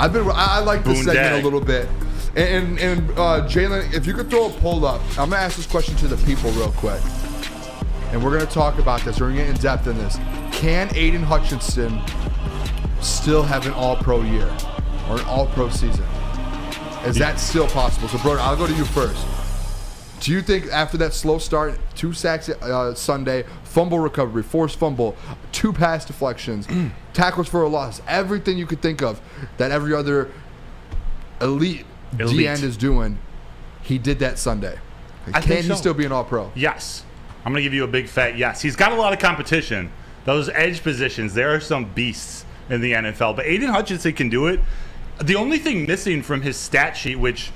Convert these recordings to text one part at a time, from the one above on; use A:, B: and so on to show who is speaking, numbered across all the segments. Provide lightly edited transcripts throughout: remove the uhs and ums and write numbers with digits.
A: I like this segment a little bit. And Jalen, if you could throw a poll up, I'm gonna ask this question to the people real quick, and we're gonna talk about this. We're gonna get in depth in this. Can Aidan Hutchinson still have an All-Pro year or an All-Pro season? Is that still possible? So, brother, I'll go to you first. Do you think after that slow start, 2 sacks Sunday, fumble recovery, forced fumble, 2 pass deflections, tackles for a loss, everything you could think of that every other elite D-end is doing, he did that Sunday? Can he still be an All-Pro?
B: Yes. I'm going to give you a big fat yes. He's got a lot of competition. Those edge positions, there are some beasts in the NFL. But Aidan Hutchinson can do it. The only thing missing from his stat sheet, which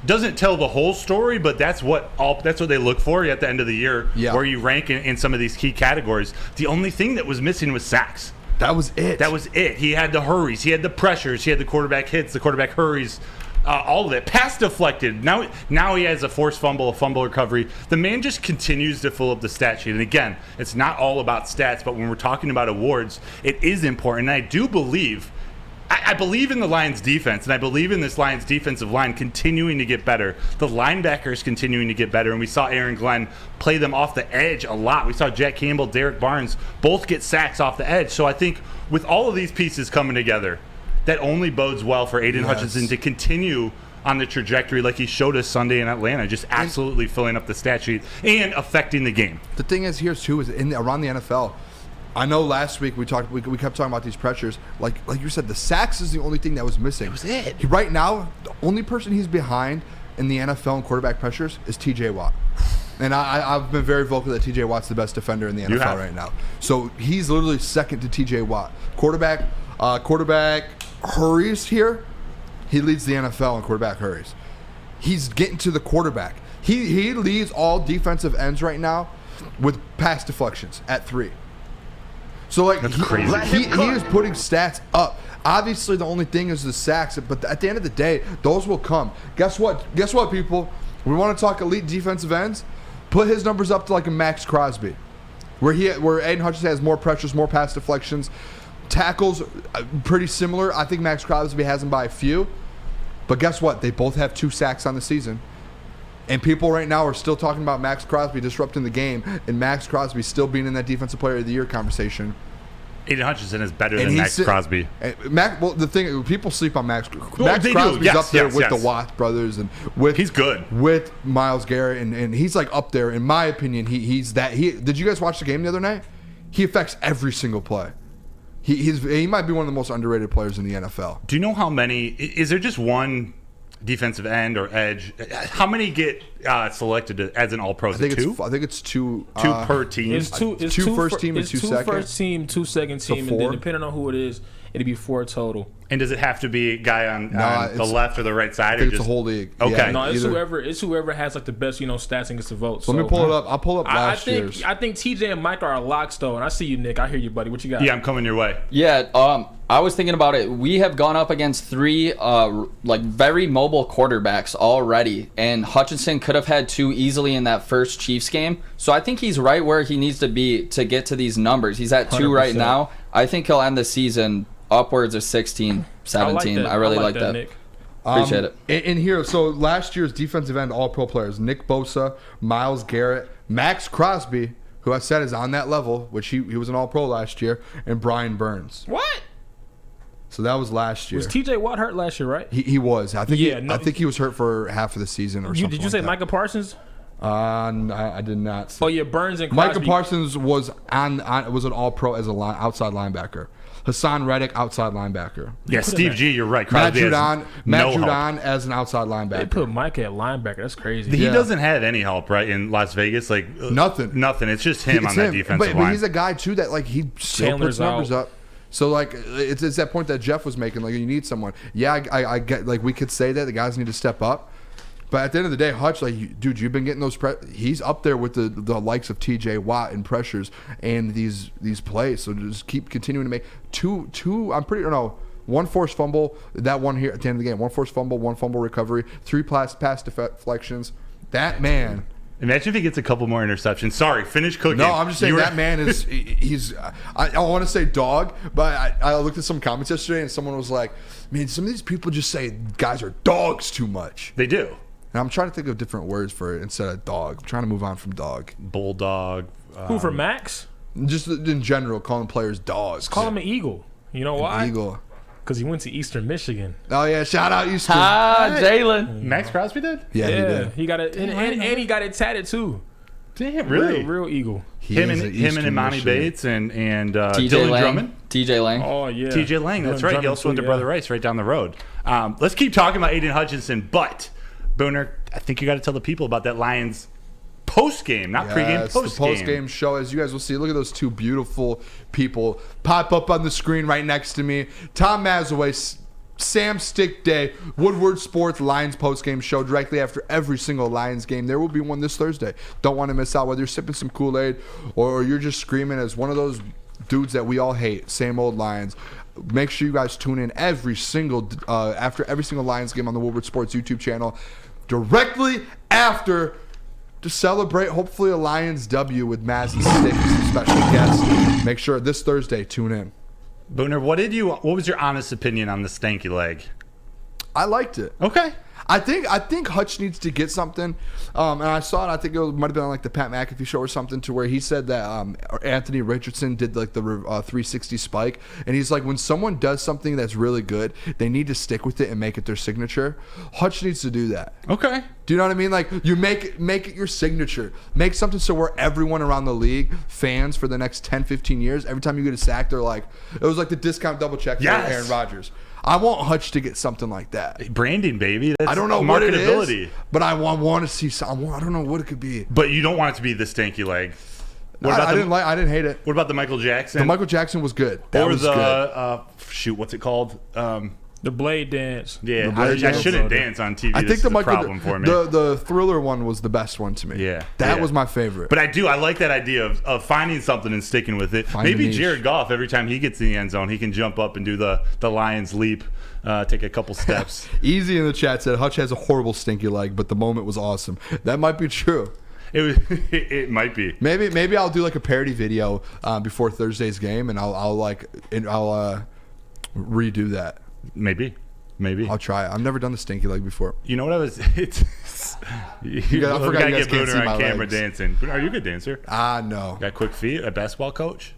B: doesn't tell the whole story, but that's what they look for at the end of the year, where you rank in some of these key categories. The only thing that was missing was sacks.
A: That was it.
B: He had the hurries. He had the pressures. He had the quarterback hits, the quarterback hurries, all of it. Pass deflected. Now he has a forced fumble, a fumble recovery. The man just continues to fill up the stat sheet. And again, it's not all about stats, but when we're talking about awards, it is important. And I do believe I believe in the Lions defense, and I believe in this Lions defensive line continuing to get better. The linebackers continuing to get better, and we saw Aaron Glenn play them off the edge a lot. We saw Jack Campbell, Derek Barnes both get sacks off the edge. So I think with all of these pieces coming together, that only bodes well for Aidan Hutchinson to continue on the trajectory like he showed us Sunday in Atlanta, just absolutely filling up the stat sheet and affecting the game.
A: The thing is here, too, is around the NFL, I know last week we kept talking about these pressures. Like you said, the sacks is the only thing that was missing.
C: That was it.
A: Right now, the only person he's behind in the NFL in quarterback pressures is TJ Watt. And I've been very vocal that TJ Watt's the best defender in the NFL right now. So he's literally second to TJ Watt. Quarterback hurries here, he leads the NFL in quarterback hurries. He's getting to the quarterback. He leads all defensive ends right now with pass deflections at 3. So, like,
B: that's crazy.
A: He is putting stats up. Obviously, the only thing is the sacks, but at the end of the day, those will come. Guess what, people? We want to talk elite defensive ends? Put his numbers up to, like, a Max Crosby, where Aidan Hutchinson has more pressures, more pass deflections. Tackles, pretty similar. I think Max Crosby has him by a few. But guess what? They both have 2 sacks on the season. And people right now are still talking about Max Crosby disrupting the game, and Max Crosby still being in that Defensive Player of the Year conversation.
B: Aidan Hutchinson is better than Max Crosby.
A: The thing, people sleep on Max. Max Crosby's up there with the Watt brothers, and
B: he's good
A: with Myles Garrett, and he's like up there. In my opinion, he's that. Did you guys watch the game the other night? He affects every single play. He might be one of the most underrated players in the NFL.
B: Do you know how many? Is there just one defensive end or edge? How many get selected as an All-Pro?
A: I think it's 2.
B: 2 per team.
C: It's two
A: first team and 2 second.
C: 2 first team, 2 second team,
A: So
C: and then depending on who it is, it'd be 4 total.
B: And does it have to be a guy on the left or the right side?
A: I think it's the whole league.
B: Okay.
A: Yeah,
C: no, it's whoever has like the best stats and gets the vote.
A: So let me pull it up. I'll pull up last year's.
C: I think TJ and Mike are locks though, and I see you, Nick. I hear you, buddy. What you got?
B: Yeah, I'm coming your way.
D: Yeah, I was thinking about it. We have gone up against 3 very mobile quarterbacks already, and Hutchinson could have had 2 easily in that first Chiefs game. So I think he's right where he needs to be to get to these numbers. He's at 2
C: 100%.
D: right now. I think he'll end the season upwards of 16, 17. I really like that.
C: Nick.
D: Appreciate it.
A: In here, so last year's defensive end All-Pro players: Nick Bosa, Myles Garrett, Max Crosby, who I said is on that level, which he was an All-Pro last year, and Brian Burns.
C: What?
A: So that was last year.
C: Was TJ Watt hurt last year, right?
A: He was. I think he was hurt for half of the season or something.
C: Did you say
A: that.
C: Micah Parsons?
A: I did not say.
C: Oh yeah, Burns and Crosby.
A: Micah Parsons was was an All-Pro as a outside linebacker. Hassan Reddick, outside linebacker.
B: Yeah, Steve G, you're right.
A: Matt
B: Crosby
A: Judon as an outside linebacker.
C: They put Micah at linebacker. That's crazy.
B: He doesn't have any help, right, in Las Vegas? Like
A: Nothing.
B: It's just him on that defensive line.
A: But he's a guy too that he still puts numbers up. So it's that point that Jeff was making. Like, you need someone. Yeah, I get, we could say that the guys need to step up. But at the end of the day, Hutch, dude, you've been getting those. He's up there with the likes of T.J. Watt in pressures and these plays. So just keep continuing to make two. One forced fumble. That one here at the end of the game. 1 forced fumble, 1 fumble recovery, 3 pass deflections. That man
B: Imagine if he gets a couple more interceptions. Sorry, finish cooking.
A: No, I'm just saying that man is, he's, I want to say dog, but I looked at some comments yesterday and someone was like, man, some of these people just say guys are dogs too much.
B: They do.
A: And I'm trying to think of different words for it instead of dog. I'm trying to move on from dog.
B: Bulldog.
C: Who, for Max?
A: Just in general, calling players dogs.
C: Call him an Eagle. You know why?
A: Eagle.
C: Because he went to Eastern Michigan.
A: Oh, yeah. Shout out Eastern.
D: Jalen.
B: Max Crosby did?
A: Yeah, he did.
C: He got it. And he got it tatted, too.
B: Damn, really?
C: Real Eagle.
B: Him and Imani Bates and Dylan
D: Lang.
B: Drummond.
D: TJ Lang.
C: Oh, yeah.
B: TJ Lang, that's right. He also went to Brother Rice right down the road. Let's keep talking about Aidan Hutchinson, but Booner, I think you got to tell the people about that Lions post-game, not pregame, post-game.
A: The post-game show, as you guys will see. Look at those two beautiful people pop up on the screen right next to me. Tom Mazaway, Sam Stick Day, Woodward Sports Lions post-game show directly after every single Lions game. There will be one this Thursday. Don't want to miss out, whether you're sipping some Kool-Aid or you're just screaming as one of those dudes that we all hate, same old Lions. Make sure you guys tune in every single after every single Lions game on the Woodward Sports YouTube channel directly after to celebrate hopefully a Lions W with Maz and Stick and some special guests. Make sure this Thursday tune in.
B: Booner, what was your honest opinion on the stanky leg?
A: I liked it.
B: Okay.
A: I think Hutch needs to get something, and I saw it. I think it might have been on like the Pat McAfee show or something, to where he said that Anthony Richardson did like the 360 spike, and he's like, when someone does something that's really good, they need to stick with it and make it their signature. Hutch needs to do that.
B: Okay.
A: Do you know what I mean? Like, you make it your signature. Make something so where everyone around the league, fans for the next 10, 15 years, every time you get a sack, they're like, it was like the discount double check for Aaron Rodgers. I want Hutch to get something like that.
B: Branding, baby. That's
A: I don't know what it
B: marketability.
A: is, but I want to see something. I don't know what it could be.
B: But you don't want it to be the stanky leg.
A: I didn't hate it.
B: What about the Michael Jackson?
A: The Michael Jackson was good. That was good.
B: Shoot, what's it called?
C: The Blade Dance.
B: Yeah,
A: Blade
B: I
A: dance.
B: shouldn't dance on TV.
A: I think the Michael
B: problem for me.
A: The Thriller one was the best one to me.
B: Yeah,
A: that was my favorite.
B: But I like that idea of finding something and sticking with it.
A: Find a
B: Maybe
A: niche.
B: Jared Goff, every time he gets in the end zone, he can jump up and do the Lions leap, take a couple steps.
A: Easy in the chat said Hutch has a horrible stinky leg, but the moment was awesome. That might be true.
B: It might be.
A: Maybe I'll do like a parody video before Thursday's game, and I'll redo that.
B: Maybe.
A: I'll try it. I've never done the stinky leg before.
B: You know what I was?
A: I forgot you
B: gotta
A: guys
B: get
A: can't see
B: Booner
A: my
B: on camera
A: legs.
B: dancing. Are you a good dancer?
A: No.
B: Got quick feet? A basketball coach?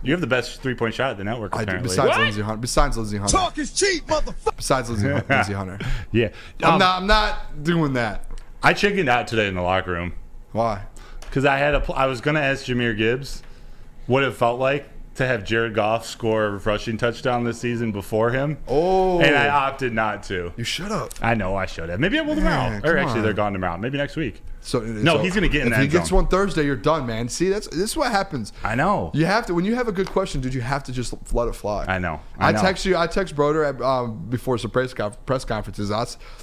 B: You have the best 3-point shot at the network,
A: I do.
B: apparently.
A: Besides Lindsey Hunter.
E: Talk is cheap, motherfucker.
A: Besides Lindsey Hunter.
B: Yeah.
A: I'm not doing that.
B: I chickened out today in the locker room
A: Why?
B: because I was going to ask Jahmyr Gibbs what it felt like to have Jared Goff score a rushing touchdown this season before him.
A: Oh.
B: And I opted not to.
A: You should have.
B: I know I should have. Maybe I will them
A: Man,
B: out. Or
A: come
B: actually,
A: on.
B: they're gone tomorrow. Maybe next week.
A: So
B: he's gonna get in
A: if
B: that
A: he gets
B: zone.
A: one Thursday, you're done, man. See, this is what happens.
B: I know.
A: You have to, when you have a good question, dude, you have to just let it fly.
B: I know.
A: I text Broder before some press conferences.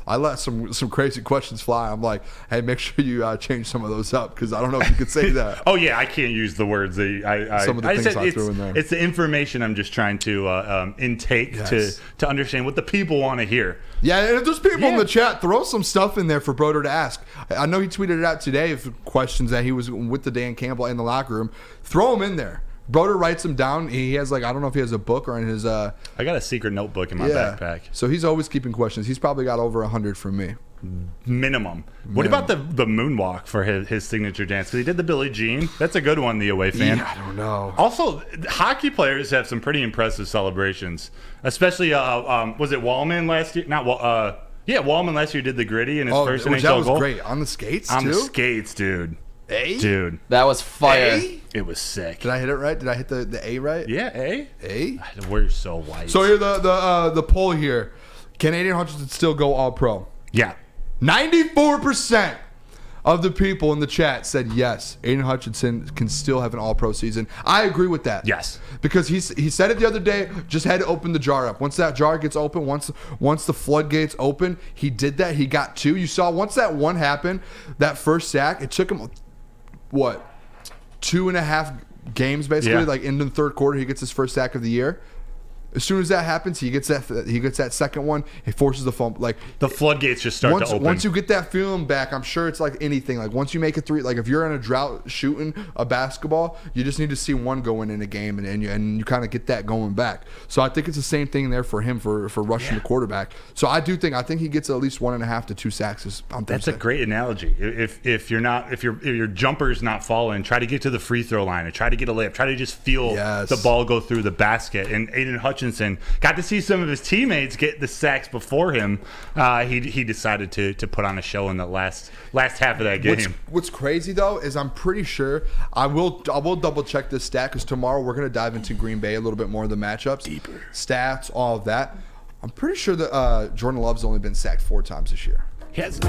A: I let some crazy questions fly. I'm like, hey, make sure you change some of those up, because I don't know if you could say that.
B: Oh yeah, I can't use the words that
A: Some of the
B: I
A: things
B: said
A: I threw in there.
B: It's the information I'm just trying to intake
A: Yes.
B: to understand what the people want to hear.
A: Yeah, and if there's people in
B: Yeah.
A: the chat, throw some stuff in there for Broder to ask. I know he tweeted it out today of questions that he was with the Dan Campbell in the locker room. Throw them in there. Broder writes them down. He has I don't know if he has a book or in his
B: I got a secret notebook in my backpack.
A: So he's always keeping questions. He's probably got over 100 from me.
B: Minimum. What about the moonwalk for his signature dance? Because he did the Billie Jean. That's a good one, the away fan.
A: Yeah, I don't know.
B: Also, hockey players have some pretty impressive celebrations. Especially, was it Wallman last year? Wallman last year did the gritty in his first NHL
A: that was
B: goal.
A: great. On the skates,
B: On
A: too?
B: the skates, dude.
A: A?
B: Dude,
D: That was fire.
A: A?
B: it was sick.
A: Did I hit it right? Did I hit the A right?
B: Yeah, eh?
A: A?
B: We're so white.
A: So here, the poll here. Can Aidan Hutchinson still go all-pro?
B: yeah.
A: 94% of the people in the chat said yes, Aidan Hutchinson can still have an all-pro season. I agree with that.
B: Yes.
A: Because he said it the other day, just had to open the jar up. Once that jar gets open, once the floodgates open, he did that. He got two. You saw once that one happened, that first sack, it took him, 2.5 games basically,
B: Yeah.
A: like in the third quarter, he gets his first sack of the year. As soon as that happens, he gets that second one. He forces the fumble. Like
B: the floodgates just start to open.
A: Once you get that feeling back, I'm sure it's like anything. Like once you make a three, like if you're in a drought shooting a basketball, you just need to see one going in a game, and you kind of get that going back. So I think it's the same thing there for him for rushing the quarterback. So I think he gets at least 1.5 to 2 sacks on Thursday.
B: That's a great analogy. If your jumper's not falling, try to get to the free throw line, or try to get a layup. Try to just feel the ball go through the basket. And Aidan Hutchinson got to see some of his teammates get the sacks before him. He decided to put on a show in the last half of that game.
A: What's crazy though is I'm pretty sure I will double check this stat, because tomorrow we're gonna dive into Green Bay a little bit more of the matchups, deeper stats, all of that. I'm pretty sure that Jordan Love's only been sacked 4 times this year.
B: He has.